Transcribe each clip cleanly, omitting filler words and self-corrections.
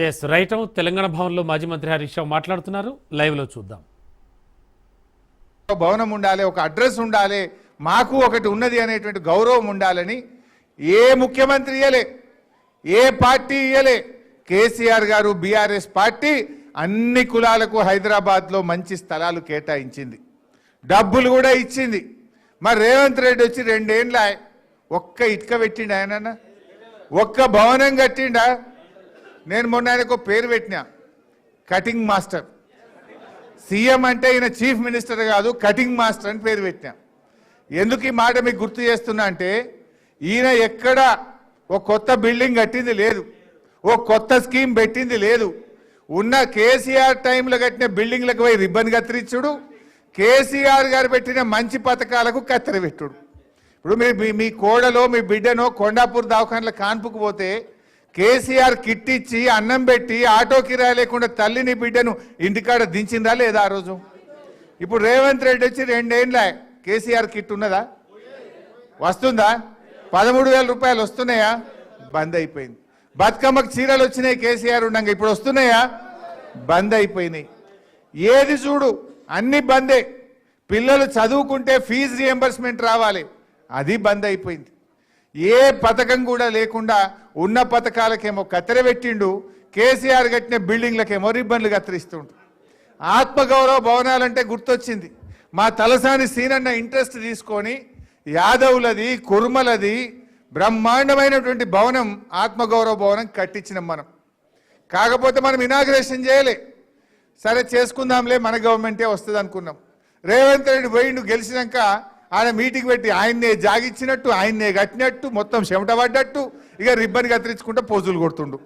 Yes right. Telangana భవన్లో మాజీ మంత్రి హరీష్ రావు మాట్లాడుతున్నారు. లైవ్ లో చూద్దాం. భవనం ఉండాలి, ఒక అడ్రస్ ఉండాలి, మాకు ఒకటి ఉన్నది అనేటువంటి గౌరవం ఉండాలని ఏ ముఖ్యమంత్రి ఇయ్యలే, ఏ పార్టీ ఇయ్యలే. కేసీఆర్ గారు బీఆర్ఎస్ పార్టీ అన్ని కులాలకు హైదరాబాద్లో మంచి స్థలాలు కేటాయించింది, డబ్బులు కూడా ఇచ్చింది. మరి రేవంత్ రెడ్డి వచ్చి 2 ఏళ్ళ ఒక్క ఇటుక పెట్టిండు, ఆయన ఒక్క భవనం కట్టిండా? నేను మొన్న ఆయనకు పేరు పెట్టినా, కటింగ్ మాస్టర్. సీఎం అంటే ఈయన చీఫ్ మినిస్టర్ కాదు, కటింగ్ మాస్టర్ అని పేరు పెట్టినా. ఎందుకు ఈ మాట మీకు గుర్తు చేస్తున్నా అంటే, ఈయన ఎక్కడ ఒక కొత్త బిల్డింగ్ కట్టింది లేదు, ఓ కొత్త స్కీమ్ పెట్టింది లేదు. ఉన్న కేసీఆర్ టైంలో కట్టిన బిల్డింగ్లకు పోయి రిబ్బన్ కత్తిరించుడు, కేసీఆర్ గారు పెట్టిన మంచి పథకాలకు కత్తెర పెట్టుడు. ఇప్పుడు మీ కోడలో మీ బిడ్డనో కొండాపూర్ దవాఖానలో కాన్పుకు పోతే కేసీఆర్ కిట్ ఇచ్చి అన్నం పెట్టి ఆటో కిరాయి లేకుండా తల్లిని బిడ్డను ఇంటికాడ దించిందా లేదా ఆ రోజు? ఇప్పుడు రేవంత్ రెడ్డి వచ్చి 2 ఏళ్ళ కేసీఆర్ కిట్ ఉన్నదా? వస్తుందా? 13,000 రూపాయలు వస్తున్నాయా? బంద్ అయిపోయింది. బతుకమ్మకు చీరలు వచ్చినాయి కేసీఆర్ ఉండగా, ఇప్పుడు వస్తున్నాయా? బంద్ అయిపోయినాయి. ఏది చూడు అన్ని బందే. పిల్లలు చదువుకుంటే ఫీజు రియంబర్స్మెంట్ రావాలి, అది బంద్ అయిపోయింది. ఏ పథకం కూడా లేకుండా ఉన్న పథకాలకేమో కత్తెర పెట్టిండు, కేసీఆర్ కట్టిన బిల్డింగ్లకేమో రిబ్బన్లు కత్తిరిస్తుండు. ఆత్మగౌరవ భవనాలంటే గుర్తొచ్చింది. మా తలసాని సీనన్న ఇంట్రెస్ట్ తీసుకొని యాదవులది కుర్మలది బ్రహ్మాండమైనటువంటి భవనం, ఆత్మగౌరవ భవనం కట్టించినాం మనం. కాకపోతే మనం ఇనాగ్రేషన్ చేయలే. సరే చేసుకుందాంలే, మన గవర్నమెంటే వస్తుంది అనుకున్నాం. రేవంత్ రెడ్డి పోయిండు, గెలిచినాక ఆయన మీటింగ్ పెట్టి ఆయన్నే జాగిచ్చినట్టు, ఆయన్నే కట్టినట్టు, మొత్తం చెమట పడ్డట్టు ఇక రిబ్బన్ కత్తిరించుకుంటే పోజులు కొడుతుండు.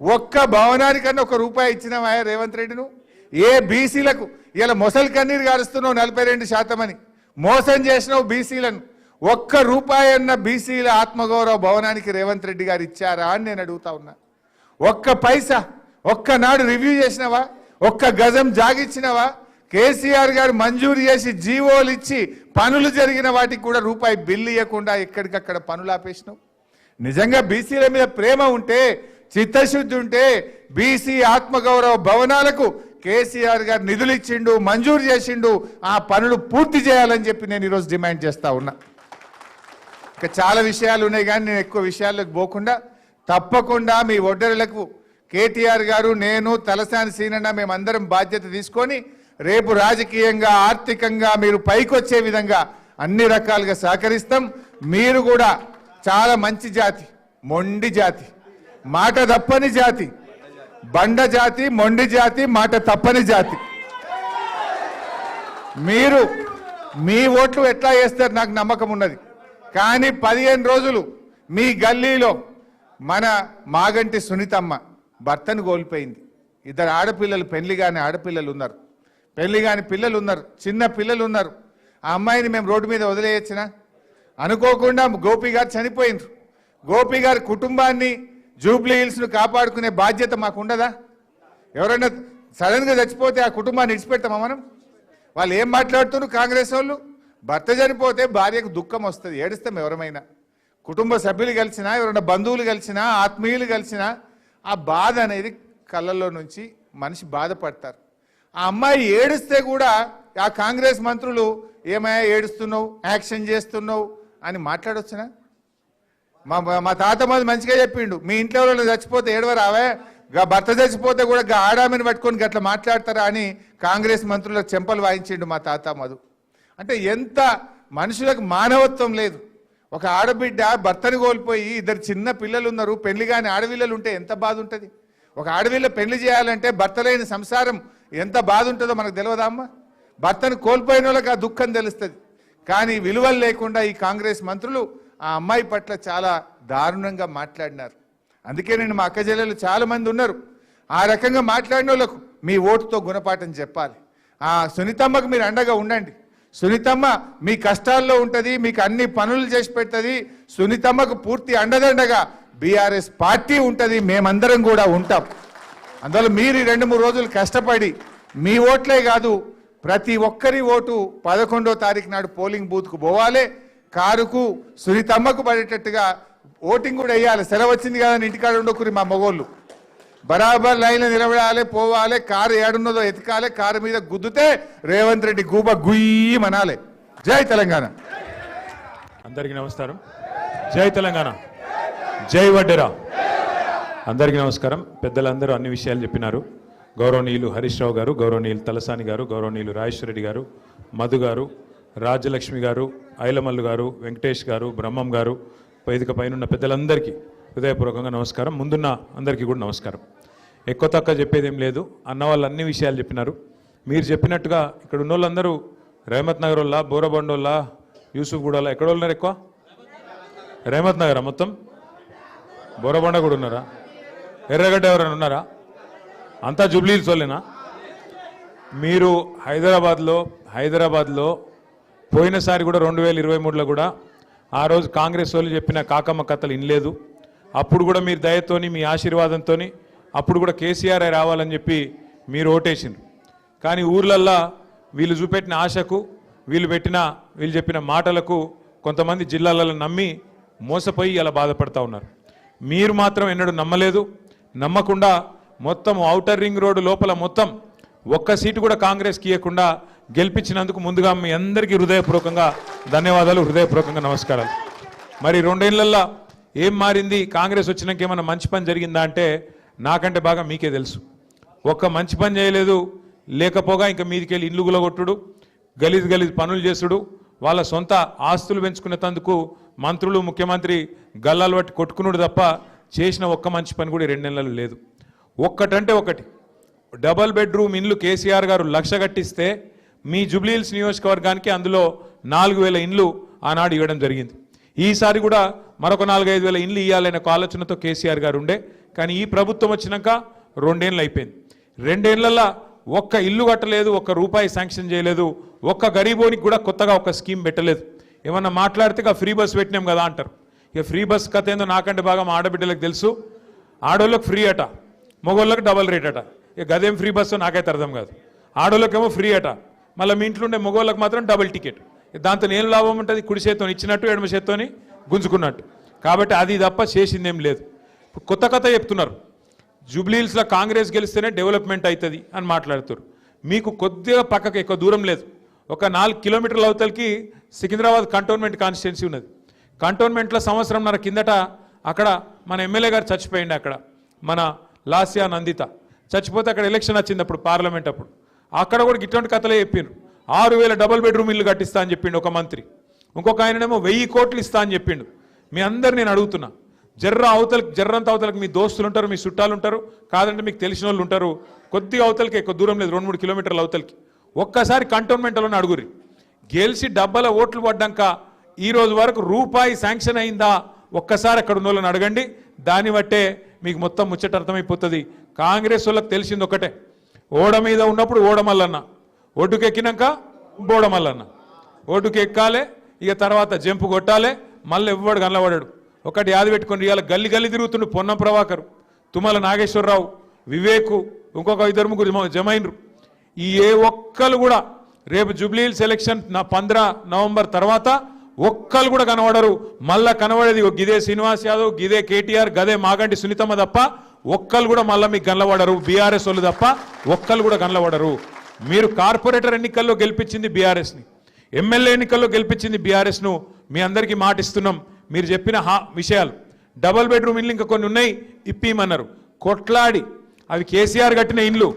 ఒక్క భవనానికన్నా ₹1 ఇచ్చినావా రేవంత్ రెడ్డిను? ఏ బీసీలకు ఇలా మొసలి కన్నీరు గారుస్తున్నావు 42% అని మోసం చేసినావు బీసీలను. ₹1 అన్న బీసీల ఆత్మగౌరవ భవనానికి రేవంత్ రెడ్డి గారు ఇచ్చారా అని నేను అడుగుతా ఉన్నా. ఒక్క పైసా ఒక్కనాడు రివ్యూ చేసినావా? ఒక్క గజం జాగిచ్చినవా? కేసీఆర్ గారు మంజూరు చేసి జీవోలు ఇచ్చి పనులు జరిగిన వాటికి కూడా ₹1 బిల్లు ఇవ్వకుండా ఎక్కడికక్కడ పనులు ఆపేసినావు. నిజంగా బీసీల మీద ప్రేమ ఉంటే, చిత్తశుద్ధి ఉంటే బీసీ ఆత్మగౌరవ భవనాలకు కేసీఆర్ గారు నిధులు ఇచ్చిండు, మంజూరు చేసిండు. ఆ పనులు పూర్తి చేయాలని చెప్పి నేను ఈరోజు డిమాండ్ చేస్తా ఉన్నా. ఇంకా చాలా విషయాలు ఉన్నాయి కానీ నేను ఎక్కువ విషయాల్లోకి పోకుండా తప్పకుండా మీ ఒడ్డరులకు కేటీఆర్ గారు, నేను, తలసాని సీనన్న మేమందరం బాధ్యత తీసుకొని రేపు రాజకీయంగా ఆర్థికంగా మీరు పైకొచ్చే విధంగా అన్ని రకాలుగా సహకరిస్తాం. మీరు కూడా చాలా మంచి జాతి, మొండి జాతి, మాట తప్పని జాతి, బండ జాతి, మొండి జాతి, మాట తప్పని జాతి. మీరు మీ ఓట్లు ఎట్లా వేస్తారు నాకు నమ్మకం ఉన్నది. కానీ 15 రోజులు మీ గల్లీలో మన మాగంటి సునీతమ్మ భర్తను కోల్పోయింది. 2 ఆడపిల్లలు, పెళ్లి కాని ఆడపిల్లలు ఉన్నారు, పెళ్లి కాని పిల్లలు ఉన్నారు, చిన్న పిల్లలు ఉన్నారు. ఆ అమ్మాయిని మేము రోడ్డు మీద వదిలేయచ్చినా? అనుకోకుండా గోపి గారు చనిపోయినారు. గోపి గారి కుటుంబాన్ని, జూబ్లీ హిల్స్ను కాపాడుకునే బాధ్యత మాకు ఉండదా? ఎవరైనా సడన్గా చచ్చిపోతే ఆ కుటుంబాన్ని విడిచిపెడతామా మనం? వాళ్ళు ఏం మాట్లాడుతున్నారు కాంగ్రెస్ వాళ్ళు? భర్త చనిపోతే భార్యకు దుఃఖం వస్తుంది, ఏడుస్తాం ఎవరమైనా. కుటుంబ సభ్యులు కలిసినా, ఎవరైనా బంధువులు కలిసినా, ఆత్మీయులు కలిసినా ఆ బాధ అనేది కళ్ళల్లో నుంచి మనిషి బాధపడతారు. ఆ అమ్మాయి ఏడుస్తే కూడా ఆ కాంగ్రెస్ మంత్రులు ఏమయ్యా ఏడుస్తున్నావు, యాక్షన్ చేస్తున్నావు అని మాట్లాడొచ్చునా? మా తాత మాది మంచిగా చెప్పిండు, మీ ఇంట్లో వాళ్ళు చచ్చిపోతే ఏడవరావే, భర్త చచ్చిపోతే కూడా ఆడామని పట్టుకొని గట్లా మాట్లాడతారా అని కాంగ్రెస్ మంత్రులకు చెంపలు వాయించిండు మా తాత మధు. అంటే ఎంత మనుషులకు మానవత్వం లేదు. ఒక ఆడబిడ్డ భర్తను కోల్పోయి 2 చిన్న పిల్లలు ఉన్నారు, పెళ్లి కాని ఆడపిల్లలు ఉంటే ఎంత బాధ ఉంటుంది? ఒక ఆడపిల్ల పెళ్లి చేయాలంటే భర్త లేని సంసారం ఎంత బాధ ఉంటుందో మనకు తెలియదా అమ్మ? భర్తను కోల్పోయిన వాళ్ళకి ఆ దుఃఖం తెలుస్తుంది. కానీ విలువలు లేకుండా ఈ కాంగ్రెస్ మంత్రులు ఆ అమ్మాయి పట్ల చాలా దారుణంగా మాట్లాడినారు. అందుకే నేను మా అక్క చెల్లెలు చాలా మంది ఉన్నారు, ఆ రకంగా మాట్లాడిన వాళ్ళకు మీ ఓటుతో గుణపాఠం చెప్పాలి. ఆ సునీతమ్మకు మీరు అండగా ఉండండి. సునీతమ్మ మీ కష్టాల్లో ఉంటుంది, మీకు అన్ని పనులు చేసి పెడుతుంది. సునీతమ్మకు పూర్తి అండదండగా బీఆర్ఎస్ పార్టీ ఉంటుంది, మేమందరం కూడా ఉంటాం. అందువల్ల మీరు 2-3 రోజులు కష్టపడి మీ ఓట్లే కాదు ప్రతి ఒక్కరి ఓటు 11వ తారీఖు నాడు పోలింగ్ బూత్కు పోవాలి. కారుకు సునీతమ్మకు పడేటట్టుగా ఓటింగ్ కూడా వేయాలి. సెలవు వచ్చింది కదా ఇంటికాడ ఉండకురి మా మగోళ్ళు. బరాబర్ లైన్లో నిలబడాలి, పోవాలి, కారు ఏడున్నదో ఎతకాలి, కారు మీద గుద్దుతే రేవంత్ రెడ్డి గూబ గుయ్యి మనాలి. జై తెలంగాణ. అందరికీ నమస్కారం. జై తెలంగాణ, జై వడ్డెరా. అందరికీ నమస్కారం. పెద్దలందరూ అన్ని విషయాలు చెప్పినారు. గౌరవనీయులు హరీష్ రావు గారు, గౌరవనీయులు తలసాని గారు, గౌరవనీయులు రాజేశ్వర రెడ్డి గారు, మధు గారు, రాజ్యలక్ష్మి గారు, ఐలమల్లు గారు, వెంకటేష్ గారు, బ్రహ్మం గారు, వేదిక పైన పెద్దలందరికీ హృదయపూర్వకంగా నమస్కారం. ముందున్న అందరికీ కూడా నమస్కారం. ఎక్కువ తక్కువ చెప్పేది ఏం లేదు. అన్న వాళ్ళు అన్ని విషయాలు చెప్పినారు. మీరు చెప్పినట్టుగా ఇక్కడ ఉన్న వాళ్ళందరూ రహమత్ నగర్ వాళ్ళ, బోరబండోళ్ళ, యూసుఫ్ గూడలా, ఎక్కడ ఉన్నారు ఎక్కువ? రహమత్ నగరా మొత్తం? బోరబండ కూడా ఉన్నారా? ఎర్రగడ్డ ఎవరైనా ఉన్నారా? అంతా జూబ్లీహిల్స్ వాళ్ళేనా? మీరు హైదరాబాద్లో పోయినసారి కూడా 2023లో కూడా ఆ రోజు కాంగ్రెస్ వాళ్ళు చెప్పిన కాకమ్మ కథలు ఇనలేదు. అప్పుడు కూడా మీరు దయతోని, మీ ఆశీర్వాదంతో అప్పుడు కూడా కేసీఆర్ రావాలని చెప్పి మీరు ఓటేసిండ్రు. కానీ ఊర్లల్లా వీళ్ళు చూపెట్టిన ఆశకు, వీళ్ళు చెప్పిన మాటలకు కొంతమంది జిల్లాలలో నమ్మి మోసపోయి అలా బాధపడతా ఉన్నారు. మీరు మాత్రం ఎన్నడూ నమ్మలేదు. నమ్మకుండా మొత్తం ఔటర్ రింగ్ రోడ్డు లోపల మొత్తం ఒక్క సీటు కూడా కాంగ్రెస్కి ఇవ్వకుండా గెలిపించినందుకు ముందుగా మీ అందరికీ హృదయపూర్వకంగా ధన్యవాదాలు, హృదయపూర్వకంగా నమస్కారాలు. మరి 2 ఏళ్లల్లో ఏం మారింది? కాంగ్రెస్ వచ్చినాక ఏమైనా మంచి పని జరిగిందా అంటే నాకంటే బాగా మీకే తెలుసు. ఒక్క మంచి పని చేయలేదు. లేకపోగా ఇంకా మీదికెళ్ళి ఇల్లు గులగొట్టుడు, గలీజ్ పనులు చేసుడు, వాళ్ళ సొంత ఆస్తులు పెంచుకునేందుకు మంత్రులు, ముఖ్యమంత్రి గల్లాలు పట్టి కొట్టుకున్నాడు తప్ప చేసిన ఒక్క మంచి పని కూడా 2 నెలలు లేదు. ఒక్కటంటే ఒకటి, డబల్ బెడ్రూమ్ ఇండ్లు కేసీఆర్ గారు 1,00,000 కట్టిస్తే మీ జూబ్లీహిల్స్ నియోజకవర్గానికి అందులో 4,000 ఇండ్లు ఆనాడు ఇవ్వడం జరిగింది. ఈసారి కూడా మరొక 4-5 వేల ఇండ్లు ఇవ్వాలనే ఆలోచనతో కేసీఆర్ గారు ఉండే. కానీ ఈ ప్రభుత్వం వచ్చినాక 2 ఏళ్ళు అయిపోయింది. 2 ఏళ్లలో ఒక్క ఇల్లు కట్టలేదు, ఒక్క రూపాయి శాంక్షన్ చేయలేదు, ఒక్క గరీబోనికి కూడా కొత్తగా ఒక స్కీమ్ పెట్టలేదు. ఏమన్నా మాట్లాడితే ఇక ఫ్రీ బస్ పెట్టినాం కదా అంటారు. ఇక ఫ్రీ బస్ కథ ఏందో నాకంటే బాగా మా ఆడబిడ్డలకు తెలుసు. ఆడోళ్ళకి ఫ్రీ అట, మగోళ్ళకి డబల్ రేట్ అట. ఇక గదేం ఫ్రీ బస్సు నాకైతే అర్థం కాదు. ఆడోళ్ళకేమో ఫ్రీ అట, మళ్ళీ మీ ఇంట్లో ఉండే మగోళ్ళకి మాత్రం డబుల్ టికెట్. దాంతో నేను లాభం ఉంటుంది? కుడి చేత్తో ఇచ్చినట్టు, ఎడమ చేత్తోని గుంజుకున్నట్టు. కాబట్టి అది తప్ప చేసిందేం లేదు. కొత్త కథ చెప్తున్నారు. జూబ్లీహిల్స్లో కాంగ్రెస్ గెలిస్తేనే డెవలప్మెంట్ అవుతుంది అని మాట్లాడుతారు. మీకు కొద్దిగా పక్కకు ఎక్కువ దూరం లేదు, ఒక 4 కిలోమీటర్ల అవతలకి సికింద్రాబాద్ కంటోన్మెంట్ కాన్స్టిట్యున్సీ ఉన్నది. కంటోన్మెంట్లో సంవత్సరంన్నర కిందట అక్కడ మన ఎమ్మెల్యే గారు చచ్చిపోయింది. అక్కడ మన లాస్యా నందిత చచ్చిపోతే అక్కడ ఎలక్షన్ వచ్చింది అప్పుడు, పార్లమెంట్ అప్పుడు. అక్కడ కూడా ఇటువంటి కథలే చెప్పిండ్రు. 6,000 డబుల్ బెడ్రూమ్ ఇల్లు కట్టిస్తా అని చెప్పిండు ఒక మంత్రి. ఇంకొక ఆయననేమో 1,000 కోట్లు ఇస్తా అని చెప్పిండు. మీ అందరు నేను అడుగుతున్నా, జర్రంత అవతలకి మీ దోస్తులు ఉంటారు, మీ చుట్టాలు ఉంటారు, కాదంటే మీకు తెలిసిన వాళ్ళు ఉంటారు. కొద్దిగా అవతలకి ఎక్కువ దూరం లేదు, 2-3 కిలోమీటర్ల అవతలకి. ఒక్కసారి కంటోన్మెంట్లోనే అడుగురి. గెలిచి డబ్బల ఓట్లు పడ్డాక ఈ రోజు వరకు రూపాయి శాంక్షన్ అయిందా ఒక్కసారి అక్కడ ఉన్న వాళ్ళని అడగండి. దాన్ని బట్టే మీకు మొత్తం ముచ్చట అర్థమైపోతుంది. కాంగ్రెస్ వాళ్ళకి తెలిసింది ఒకటే, ఓడ మీద ఉన్నప్పుడు ఓడమల్లన్న, ఒడ్డుకు ఎక్కినాక బోడమల్లన్న. ఒడ్డుకు ఎక్కాలే, ఇక తర్వాత జంపు కొట్టాలే, మళ్ళీ ఎవ్వడు కనబడాడు. ఒకటి యాది పెట్టుకొని ఇవాళ గల్లి తిరుగుతుండు పొన్నం ప్రభాకర్, తుమ్మల నాగేశ్వరరావు, వివేకు, ఇంకొక 2-3 జమైనరు. ఈ ఏ ఒక్కరు కూడా రేపు జూబ్లీహిల్స్ ఎలక్షన్ 15 నవంబర్ తర్వాత ఒక్కరు కూడా కనబడరు. మళ్ళా కనబడేది గిదే శ్రీనివాస్ యాదవ్, గిదే కేటీఆర్, గదే మాగంటి సునీతమ్మ తప్ప ఒక్కరు కూడా మళ్ళీ మీకు కనబడరు. బీఆర్ఎస్ వాళ్ళు తప్ప ఒక్కరు కూడా కనబడరు. మీరు కార్పొరేటర్ ఎన్నికల్లో గెలిపించింది బీఆర్ఎస్ని, ఎమ్మెల్యే ఎన్నికల్లో గెలిపించింది బీఆర్ఎస్ను. మీ అందరికీ మాటిస్తున్నాం. మీరు చెప్పిన విషయాలు, డబల్ బెడ్రూమ్ ఇండ్లు ఇంకా కొన్ని ఉన్నాయి, ఇప్పిమన్నారు. కొట్లాడి అవి కేసీఆర్ కట్టిన ఇండ్లు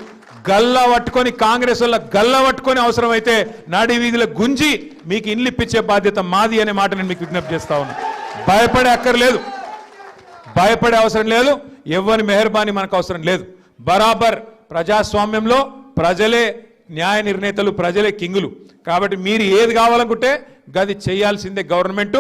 గల్లా పట్టుకొని, కాంగ్రెస్ వల్ల గల్లా పట్టుకొని అవసరమైతే నాడి వీధిలో గుంజి మీకు ఇండ్లు ఇప్పించే బాధ్యత మాది అనే మాట నేను మీకు విజ్ఞప్తి చేస్తా ఉన్నా. భయపడే అవసరం లేదు. ఎవ్వరి మెహర్బానీ మనకు అవసరం లేదు. బరాబర్ ప్రజాస్వామ్యంలో ప్రజలే న్యాయ నిర్ణేతలు, ప్రజలే కింగులు. కాబట్టి మీరు ఏది కావాలనుకుంటే గది చేయాల్సిందే గవర్నమెంట్.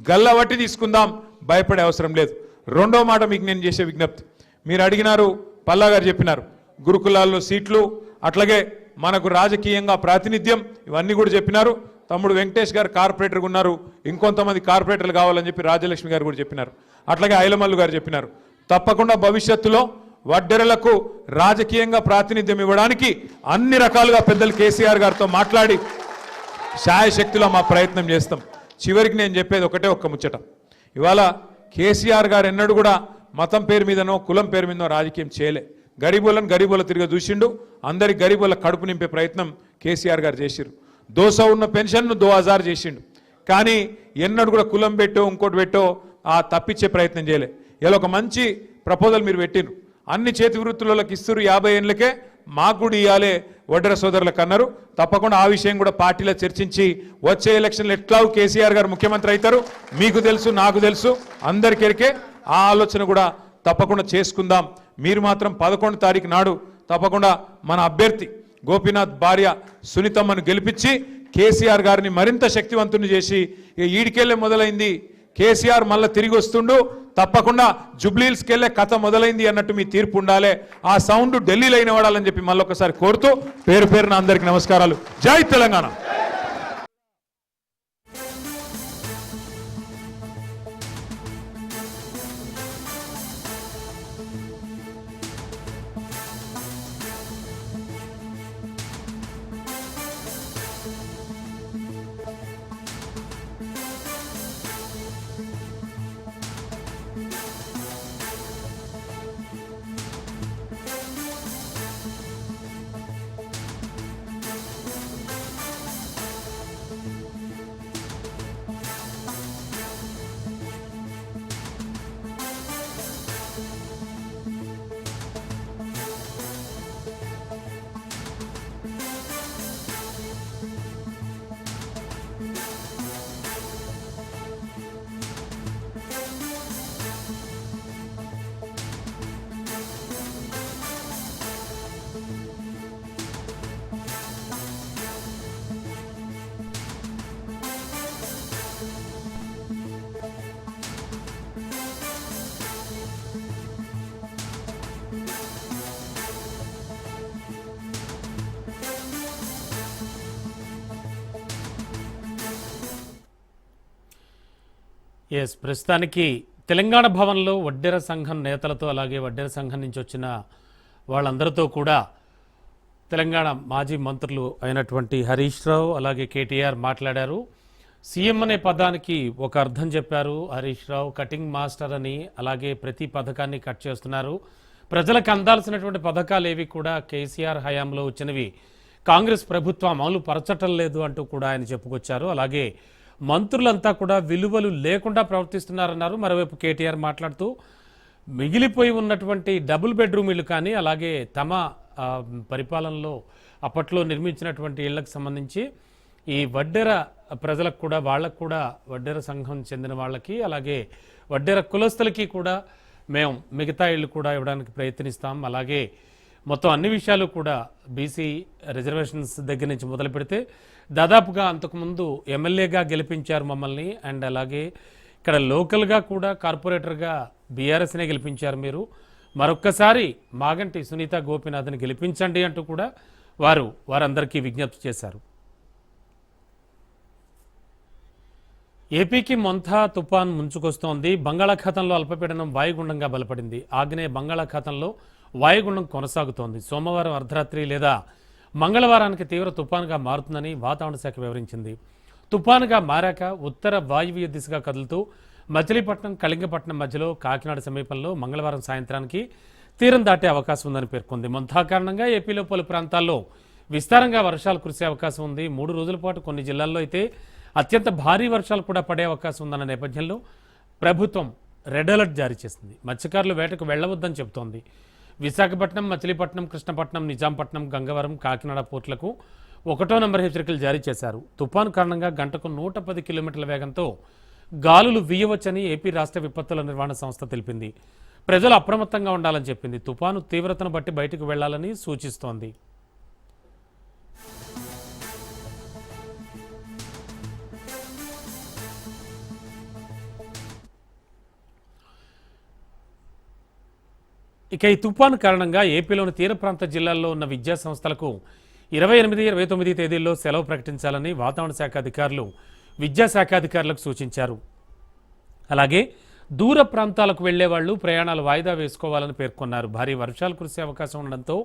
గల్లవట్టి తీసుకుందాం, భయపడే అవసరం లేదు. రెండో మాట మీకు నేను చేసే విజ్ఞప్తి, మీరు అడిగినారు, పల్లా గారు చెప్పినారు, గురుకులాల్లో సీట్లు, అట్లాగే మనకు రాజకీయంగా ప్రాతినిధ్యం, ఇవన్నీ కూడా చెప్పినారు. తమ్ముడు వెంకటేష్ గారు కార్పొరేటర్గా ఉన్నారు, ఇంకొంతమంది కార్పొరేటర్లు కావాలని చెప్పి రాజ్యలక్ష్మి గారు కూడా చెప్పినారు. అట్లాగే ఐలమల్లు గారు చెప్పినారు. తప్పకుండా భవిష్యత్తులో వడ్డెరలకు రాజకీయంగా ప్రాతినిధ్యం ఇవ్వడానికి అన్ని రకాలుగా పెద్దలు కేసీఆర్ గారితో మాట్లాడి శాయశక్తిలో మా ప్రయత్నం చేస్తాం. చివరికి నేను చెప్పేది ఒక్క ముచ్చట, ఇవాళ కేసీఆర్ గారు ఎన్నడూ కూడా మతం పేరు మీదనో కులం పేరు మీదనో రాజకీయం చేయలే. గరీబుల తిరిగి చూసిండు. అందరి గరీబుల కడుపు నింపే ప్రయత్నం కేసీఆర్ గారు చేసిరు. 200 ఉన్న పెన్షన్ను 2000 చేసిండు. కానీ ఎన్నడూ కూడా కులం పెట్టో ఇంకోటి పెట్టో తప్పించే ప్రయత్నం చేయలే. ఇలా ఒక మంచి ప్రపోజల్ మీరు పెట్టిరు. అన్ని చేతి వృత్తులకు ఇస్తురు 50 ఏళ్ళకే, మాకు కూడా ఇవ్వాలే వడ్డెర సోదరులకు అన్నారు. తప్పకుండా ఆ విషయం కూడా పార్టీలో చర్చించి వచ్చే ఎలక్షన్లు ఎట్లాగూ కేసీఆర్ గారు ముఖ్యమంత్రి అవుతారు, మీకు తెలుసు, నాకు తెలుసు, అందరికెరికే. ఆ ఆలోచన కూడా తప్పకుండా చేసుకుందాం. మీరు మాత్రం 11 తారీఖు నాడు తప్పకుండా మన అభ్యర్థి గోపీనాథ్ భార్య సునీతమ్మను గెలిపించి కేసీఆర్ గారిని మరింత శక్తివంతుని చేసి, ఈడికెళ్ళే మొదలైంది కేసీఆర్ మళ్ళీ తిరిగి వస్తుండు, తప్పకుండా జుబ్లీహిల్స్కి వెళ్ళే కథ మొదలైంది అన్నట్టు మీ తీర్పు ఉండాలి. ఆ సౌండ్ ఢిల్లీలో అయిన వాడాలని చెప్పి మళ్ళొకసారి కోరుతూ పేరు పేరున అందరికీ నమస్కారాలు. జై తెలంగాణ. ప్రస్తుతానికి తెలంగాణ భవన్లో వడ్డెర సంఘం నేతలతో అలాగే వడ్డెర సంఘం నుంచి వచ్చిన వాళ్ళందరితో కూడా తెలంగాణ మాజీ మంత్రులు అయినటువంటి హరీష్ రావు అలాగే కేటీఆర్ మాట్లాడారు. సీఎం అనే పదానికి ఒక అర్థం చెప్పారు హరీష్ రావు. కటింగ్ మాస్టర్ అని, అలాగే ప్రతి పథకాన్ని కట్ చేస్తున్నారు. ప్రజలకు అందాల్సినటువంటి పథకాలు ఏవి కూడా కేసీఆర్ హయాంలో వచ్చినవి కాంగ్రెస్ ప్రభుత్వం అమలు పరచటం లేదు అంటూ కూడా ఆయన చెప్పుకొచ్చారు. అలాగే మంత్రులంతా కూడా విలువలు లేకుండా ప్రవర్తిస్తున్నారన్నారు. మరోవైపు కేటీఆర్ మాట్లాడుతూ మిగిలిపోయి ఉన్నటువంటి డబుల్ బెడ్రూమ్ ఇళ్ళు కానీ అలాగే తమ పరిపాలనలో అప్పట్లో నిర్మించినటువంటి ఇళ్లకు సంబంధించి ఈ వడ్డెర ప్రజలకు కూడా వాళ్ళకు కూడా వడ్డెర సంఘం చెందిన వాళ్ళకి అలాగే వడ్డెర కులస్తులకి కూడా మేము మిగతా ఇళ్ళు కూడా ఇవ్వడానికి ప్రయత్నిస్తాం. అలాగే మొత్తం అన్ని విషయాలు కూడా బీసీ రిజర్వేషన్స్ దగ్గర నుంచి మొదలు పెడితే దాదాపుగా అంతకుముందు ఎమ్మెల్యేగా గెలిపించారు మమ్మల్ని, అండ్ అలాగే ఇక్కడ లోకల్గా కూడా కార్పొరేటర్గా బీఆర్ఎస్నే గెలిపించారు మీరు, మరొక్కసారి మాగంటి సునీత గోపీనాథ్ని గెలిపించండి అంటూ కూడా వారందరికీ విజ్ఞప్తి చేశారు. ఏపీకి మొంతా తుఫాన్ ముంచుకొస్తోంది. బంగాళాఖాతంలో అల్పపీడనం వాయుగుండంగా బలపడింది. ఆగ్నేయ బంగాళాఖాతంలో వాయుగుండం కొనసాగుతోంది. సోమవారం అర్ధరాత్రి లేదా మంగళవారానికి తీవ్ర తుఫానుగా మారుతుందని వాతావరణ శాఖ వివరించింది. తుఫానుగా మారాక ఉత్తర వాయువ్య దిశగా కదులుతూ మచిలీపట్నం కళింగపట్నం మధ్యలో కాకినాడ సమీపంలో మంగళవారం సాయంత్రానికి తీరం దాటే అవకాశం ఉందని పేర్కొంది. మొంతా కారణంగా ఏపీలో పలు ప్రాంతాల్లో విస్తారంగా వర్షాలు కురిసే అవకాశం ఉంది. 3 రోజుల పాటు కొన్ని జిల్లాల్లో అయితే అత్యంత భారీ వర్షాలు కూడా పడే అవకాశం ఉందన్న నేపథ్యంలో ప్రభుత్వం రెడ్ అలర్ట్ జారీ చేసింది. మత్స్యకారులు వేటకు వెళ్లవద్దని చెబుతోంది. విశాఖపట్నం, మచిలీపట్నం, కృష్ణపట్నం, నిజాంపట్నం, గంగవరం, కాకినాడ పోర్టులకు 1వ నంబర్ హెచ్చరికలు జారీ చేశారు. తుఫాను కారణంగా గంటకు 110 కిలోమీటర్ల వేగంతో గాలులు వీయవచ్చని ఏపీ రాష్ట్ర విపత్తుల నిర్వహణ సంస్థ తెలిపింది. ప్రజలు అప్రమత్తంగా ఉండాలని చెప్పింది. తుఫాను తీవ్రతను బట్టి బయటకు వెళ్లాలని సూచిస్తోంది. ఇక ఈ తుఫాను కారణంగా ఏపీలోని తీర ప్రాంత జిల్లాల్లో ఉన్న విద్యా సంస్థలకు 28, 29 తేదీల్లో సెలవు ప్రకటించాలని వాతావరణ శాఖ అధికారులు విద్యాశాఖ అధికారులకు సూచించారు. అలాగే దూర ప్రాంతాలకు వెళ్లేవాళ్లు ప్రయాణాలు వాయిదా వేసుకోవాలని పేర్కొన్నారు. భారీ వర్షాలు కురిసే అవకాశం ఉండడంతో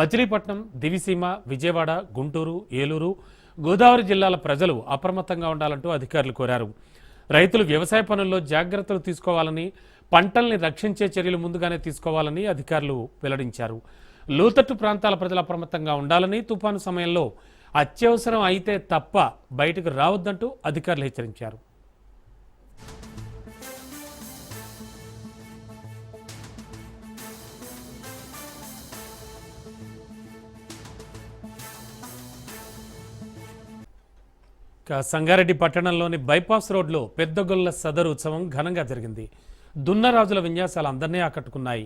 మచిలీపట్నం, దివిసీమ, విజయవాడ, గుంటూరు, ఏలూరు, గోదావరి జిల్లాల ప్రజలు అప్రమత్తంగా ఉండాలంటూ అధికారులు కోరారు. రైతులు వ్యవసాయ పనుల్లో జాగ్రత్తలు తీసుకోవాలని, పంటల్ని రక్షించే చర్యలు ముందుగానే తీసుకోవాలని అధికారులు వెల్లడించారు. లోతట్టు ప్రాంతాల ప్రజలు అప్రమత్తంగా ఉండాలని, తుఫాను సమయంలో అత్యవసరం అయితే తప్ప బయటకు రావద్దంటూ అధికారులు హెచ్చరించారు. సంగారెడ్డి పట్టణంలోని బైపాస్ రోడ్లో పెద్దగొల్ల సదరు ఉత్సవం ఘనంగా జరిగింది. దున్నరాజుల విన్యాసాలు అందరినీ ఆకట్టుకున్నాయి.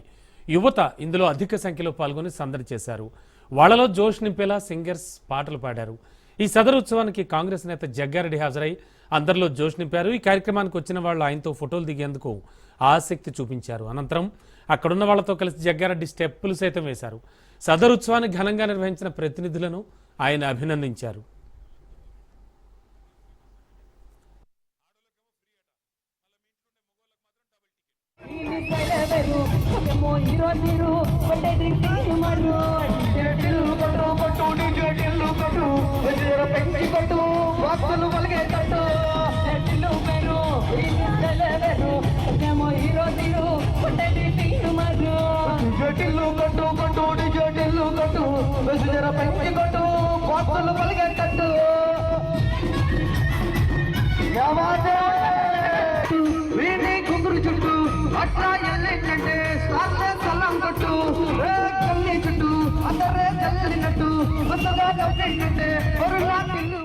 యువత ఇందులో అధిక సంఖ్యలో పాల్గొని సందడి చేశారు. వాళ్లలో జోష్ నింపేలా సింగర్స్ పాటలు పాడారు. ఈ సదరు ఉత్సవానికి కాంగ్రెస్ నేత జగ్గారెడ్డి హాజరై అందరిలో జోష్ నింపారు. ఈ కార్యక్రమానికి వచ్చిన వాళ్ళు ఆయనతో ఫోటోలు దిగేందుకు ఆసక్తి చూపించారు. అనంతరం అక్కడున్న వాళ్లతో కలిసి జగ్గారెడ్డి స్టెప్పులు సైతం వేశారు. సదరు ఉత్సవాన్ని ఘనంగా నిర్వహించిన ప్రతినిధులను ఆయన అభినందించారు. చుట్టూ అట్లా ఎల్లిందంటే సల్లం కొట్టు కల్లి చుట్టూ అందరే చల్లినట్టు కొత్తగా తప్పిందంటే పొరులా తిల్లు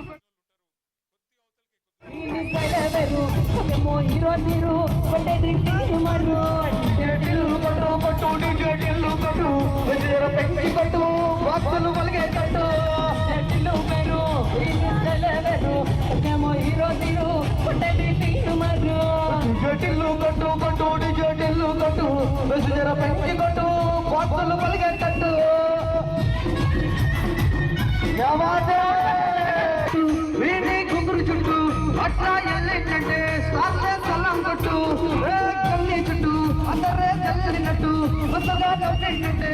జటిల్లు కొట్టు కొట్టు జటిల్లు కొట్టు జర పెంచి కొట్టు వార్తలు పలిగేటట్టు వీణి కుదురు చుట్టూ అట్లా ఎల్లిందంటే సల్లం కొట్టు కల్లి చుట్టూ అందరే చల్లినట్టు కొత్తగా తప్పిందంటే